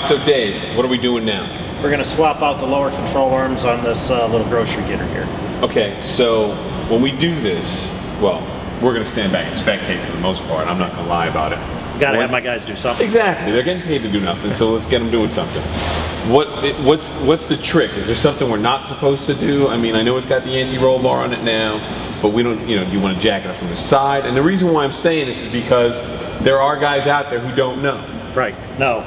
so Dave, what are we doing now? We're going to swap out the lower control arms on this little grocery getter here. Okay, so when we do this, well, we're going to stand back and spectate for the most part. I'm not going to lie about it. Got to have my guys do something. Exactly. They're getting paid to do nothing, so let's get them doing something. What's the trick? Is there something we're not supposed to do? I mean, I know it's got the anti-roll bar on it now, but we don't, do you want to jack it up from the side? And the reason why I'm saying this is because there are guys out there who don't know. Right. No,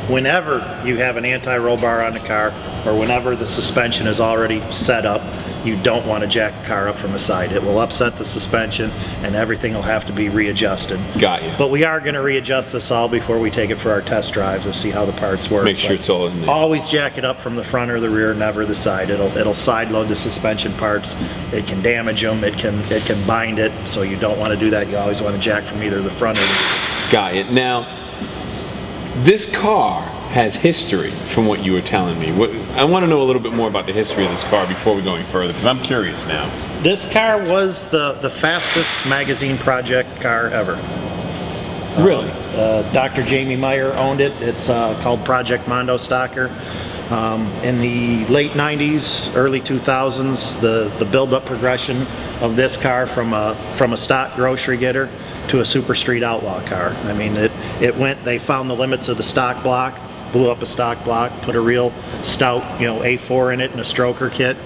whenever you have an anti-roll bar on the car, or whenever the suspension is already set up, you don't want to jack the car up from the side. It will upset the suspension and everything will have to be readjusted. Got you. But we are going to readjust this all before we take it for our test drive to see how the parts work. Make sure it's all in there. Always jack it up from the front or the rear, never the side. It'll side load the suspension parts. It can damage them. It can bind it. So you don't want to do that. You always want to jack from either the front or the rear. Got it. Now, this car has history from what you were telling me. I want to know a little bit more about the history of this car before we go any further, because I'm curious now. This car was the fastest magazine project car ever. Really? Dr. Jamie Meyer owned it. It's called Project Mondo Stalker. In the late 90s, early 2000s, the build-up progression of this car from a stock grocery getter to a super street outlaw car. I mean, they found the limits of the stock block, blew up a stock block, put a real stout, A4 in it and a stroker kit,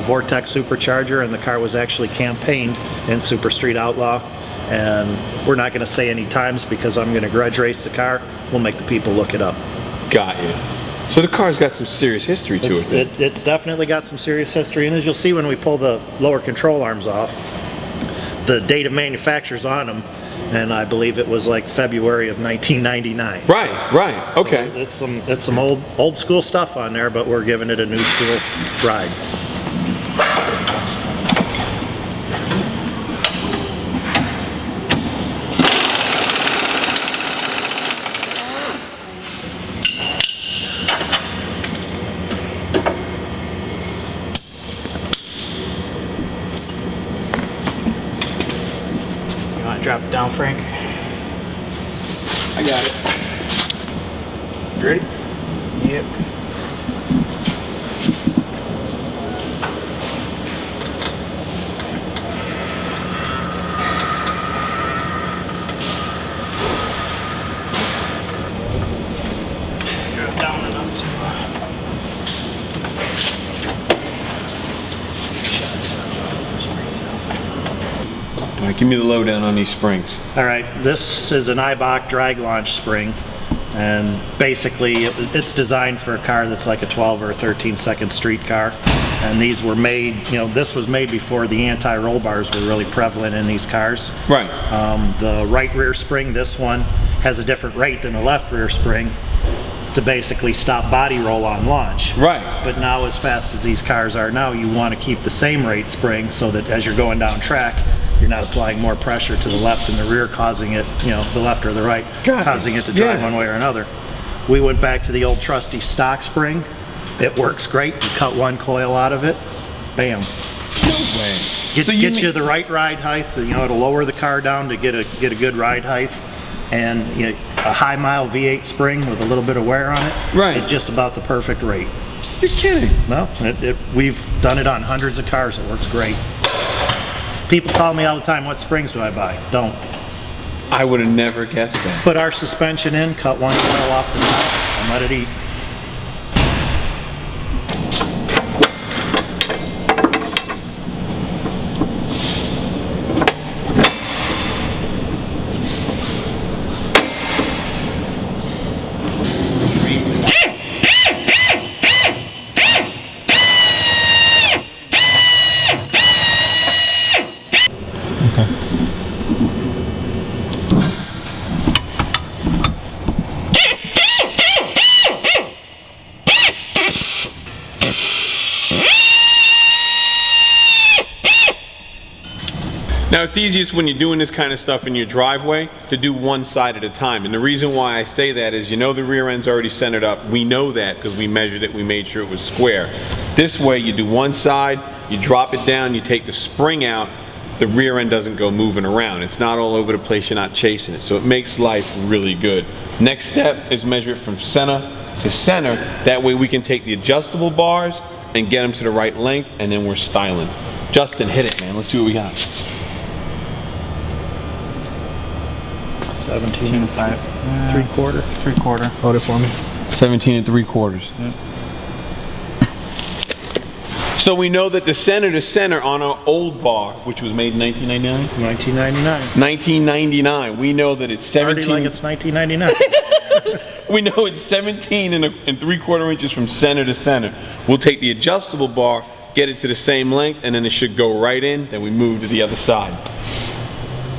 Vortex supercharger, and the car was actually campaigned in Super Street Outlaw. And we're not going to say any times because I'm going to grudge race the car. We'll make the people look it up. Got you. So the car's got some serious history to it. It's definitely got some serious history, and as you'll see when we pull the lower control arms off, the date of manufacture's on them, and I believe it was like February of 1999. Right, okay. So it's some old school stuff on there, but we're giving it a new school ride. Drop it down, Frank. I got it. You ready? Yep. Drop down enough to All right, give me the lowdown on these springs. All right, this is an Eibach drag launch spring, and basically it's designed for a car that's like a 12 or a 13-second street car. And these were made, this was made before the anti-roll bars were really prevalent in these cars. Right. The right rear spring, this one, has a different rate than the left rear spring to basically stop body roll on launch. Right. But now, as fast as these cars are now, you want to keep the same rate spring so that as you're going down track, you're not applying more pressure to the left and the rear, causing it, the left or the right, causing it to drive one way or another. We went back to the old trusty stock spring. It works great. You cut one coil out of it, bam. No way. Gets you the right ride height. It'll lower the car down to get a good ride height. And a high mile V8 spring with a little bit of wear on it is just about the perfect rate. You're kidding. No, we've done it on hundreds of cars. It works great. People call me all the time, what springs do I buy? Don't. I would have never guessed that. Put our suspension in, cut one coil off the top, and let it eat. Now it's easiest when you're doing this kind of stuff in your driveway to do one side at a time. And the reason why I say that is, the rear end's already centered up. We know that because we measured it, we made sure it was square. This way you do one side, you drop it down, you take the spring out, the rear end doesn't go moving around. It's not all over the place, you're not chasing it. So it makes life really good. Next step is measure it from center to center. That way we can take the adjustable bars and get them to the right length, and then we're styling. Justin, hit it, man. Let's see what we got. 17 and 5, 3/4. 3/4. Hold it for me. 17 3/4. Yep. So we know that the center to center on our old bar, which was made in 1999? 1999. 1999. We know that it's 17. Already like it's 1999. We know it's 17 and 3/4 inches from center to center. We'll take the adjustable bar, get it to the same length, and then it should go right in. Then we move to the other side.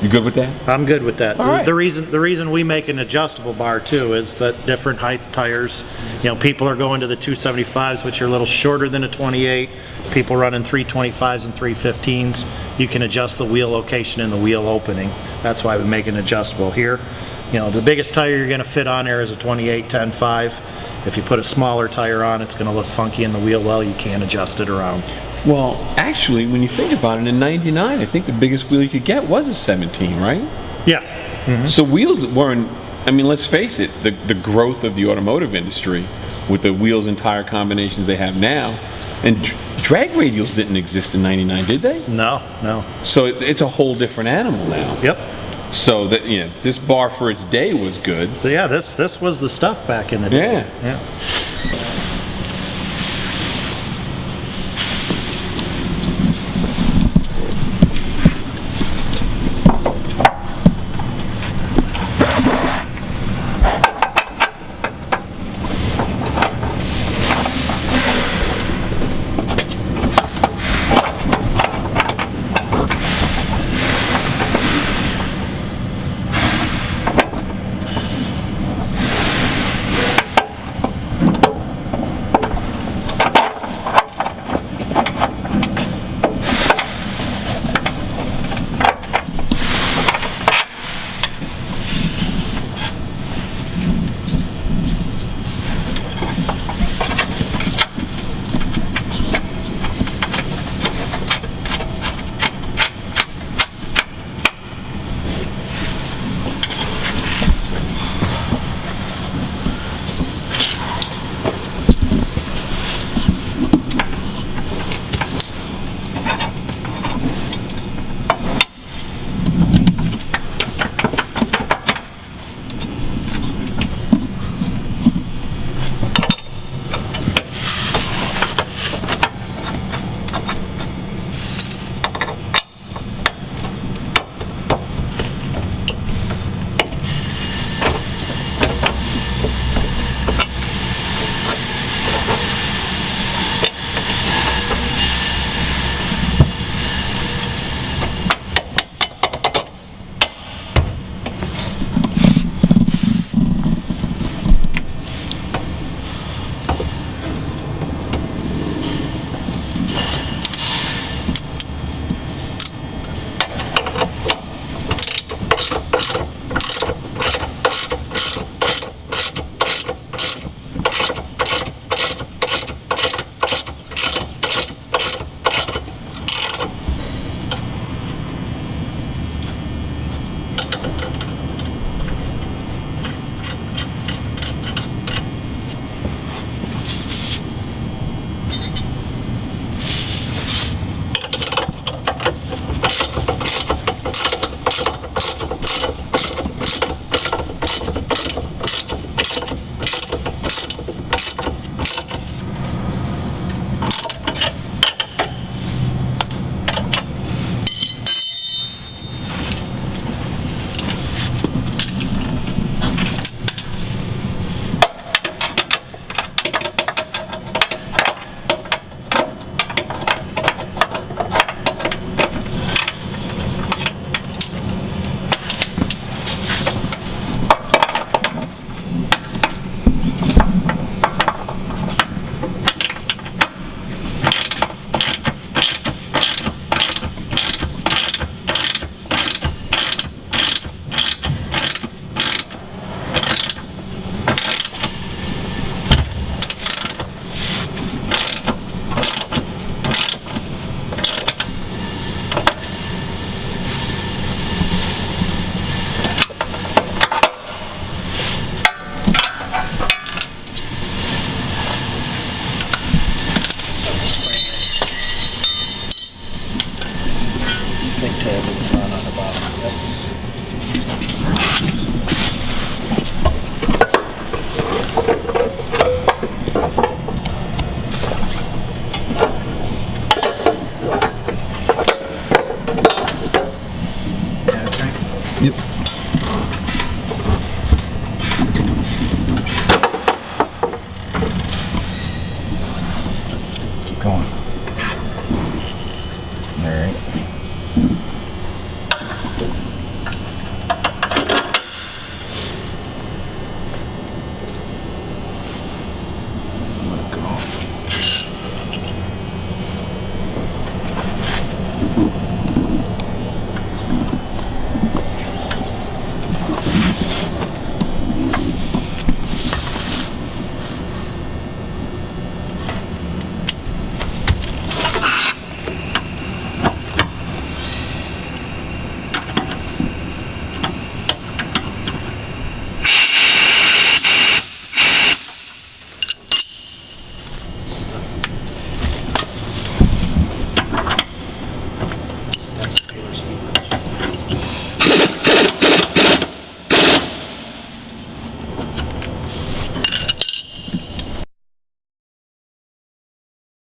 You good with that? I'm good with that. All right. The reason we make an adjustable bar too is that different height tires, people are going to the 275s, which are a little shorter than a 28. People running 325s and 315s. You can adjust the wheel location and the wheel opening. That's why we make an adjustable here. The biggest tire you're going to fit on there is a 28 10.5. If you put a smaller tire on, it's going to look funky in the wheel well. You can't adjust it around. Well, actually, when you think about it, in 99, I think the biggest wheel you could get was a 17, right? Yeah. So wheels weren't, I mean, let's face it, the growth of the automotive industry with the wheels and tire combinations they have now, and drag radials didn't exist in 99, did they? No. So it's a whole different animal now. Yep. So that, this bar for its day was good. So yeah, this was the stuff back in the day. Yeah. tab in front on the bottom. Yep. Yep.